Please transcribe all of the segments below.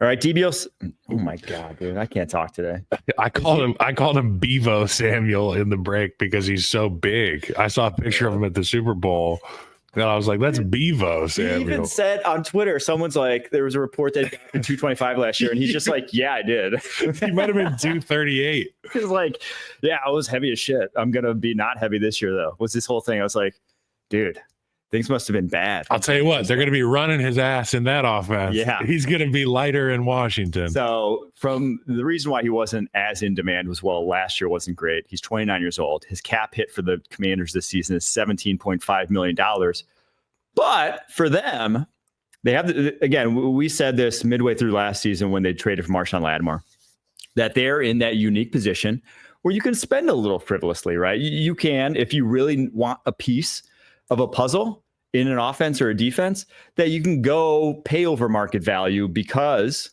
All right, Deebo. Oh my God, dude, I can't talk today. I called him Bevo Samuel in the break because he's so big. I saw a picture of him at the Super Bowl, and I was like, "That's Bevo Samuel." He even said on Twitter, someone's like, there was a report that he got in 225 last year, and he's just like, "Yeah, I did." He might have been 238. He's like, "Yeah, I was heavy as shit. I'm gonna be not heavy this year, though." Was this whole thing? I was like, "Dude, things must have been bad." I'll tell you what, they're going to be running his ass in that offense. Yeah. He's going to be lighter in Washington. So from the reason why he wasn't as in demand was, well, last year wasn't great. He's 29 years old. His cap hit for the Commanders this season is $17.5 million. But for them, they have, again, we said this midway through last season when they traded for Marshawn Lattimore, that they're in that unique position where you can spend a little frivolously, right? You can, if you really want a piece of a puzzle in an offense or a defense, that you can go pay over market value because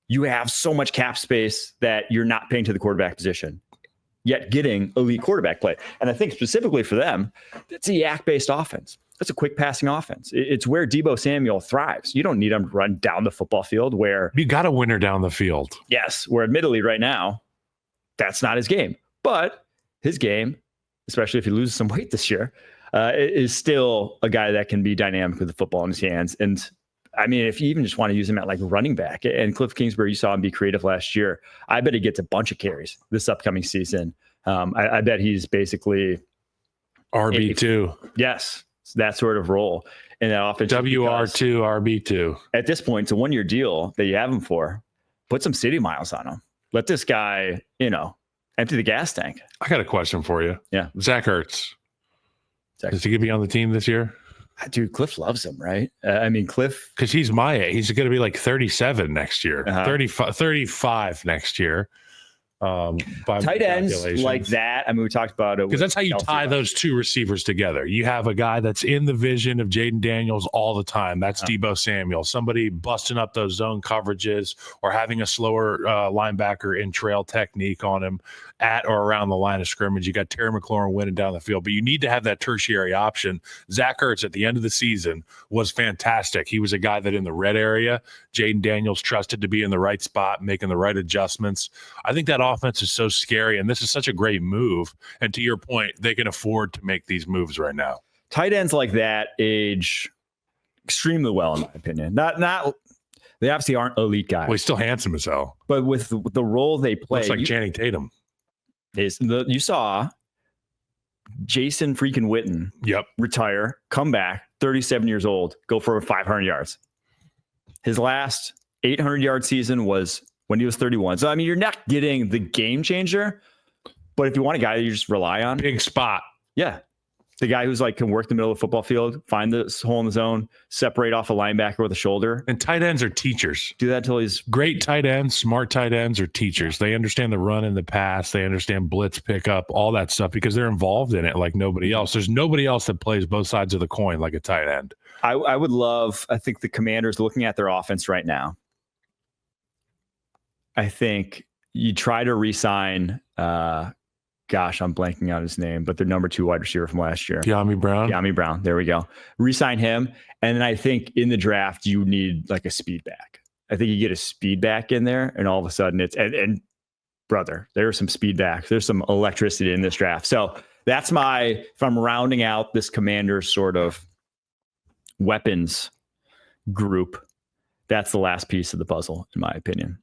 you have so much cap space that you're not paying to the quarterback position, yet getting elite quarterback play. And I think specifically for them, it's a yak-based offense. It's a quick passing offense. It's where Deebo Samuel thrives. You don't need him to run down the football field where you got a winner down the field. Yes, where admittedly right now, that's not his game. But his game, especially if he loses some weight this year, is still a guy that can be dynamic with the football in his hands. And I mean, if you even just want to use him at like running back, and Cliff Kingsbury, you saw him be creative last year. I bet he gets a bunch of carries this upcoming season. I bet he's basically RB2. Yes, that sort of role in that offense. WR2, RB2. At this point, it's a 1-year deal that you have him for. Put some city miles on him. Let this guy, empty the gas tank. I got a question for you. Yeah. Zach Ertz. Is he going to be on the team this year? Dude, Cliff loves him, right? I mean, Cliff. Because he's my age. He's going to be like 37 next year, 35 next year. Tight ends like that. I mean, we talked about it. Because that's how you tie those two receivers together. You have a guy that's in the vision of Jaden Daniels all the time. That's Deebo Samuel. Somebody busting up those zone coverages or having a slower linebacker in trail technique on him at or around the line of scrimmage. You got Terry McLaurin winning down the field, but you need to have that tertiary option. Zach Ertz at the end of the season was fantastic. He was a guy that in the red area, Jaden Daniels trusted to be in the right spot, making the right adjustments. I think that offense is so scary, and this is such a great move. And to your point, they can afford to make these moves right now. Tight ends like that age extremely well, in my opinion. Not they obviously aren't elite guys. Well, he's still handsome as hell. But with the role they play, looks like Channing Tatum. You saw Jason freaking Witten retire, come back, 37 years old, go for 500 yards. His last 800-yard season was when he was 31. So, I mean, you're not getting the game changer, but if you want a guy that you just rely on. Big spot. Yeah. The guy who's like can work the middle of the football field, find the hole in the zone, separate off a linebacker with a shoulder. And tight ends are teachers. Do that until he's great. Tight ends, smart tight ends are teachers. They understand the run and the pass. They understand blitz pickup, all that stuff because they're involved in it like nobody else. There's nobody else that plays both sides of the coin like a tight end. I would love, I think the Commanders looking at their offense right now, I think you try to re-sign, gosh, I'm blanking out his name, but their number 2 wide receiver from last year. Yami Brown. There we go. Re-sign him. And then I think in the draft, you need like a speed back. I think you get a speed back in there and all of a sudden it's, and brother, there's some speed backs. There's some electricity in this draft. So that's if I'm rounding out this Commanders sort of weapons group, that's the last piece of the puzzle, in my opinion.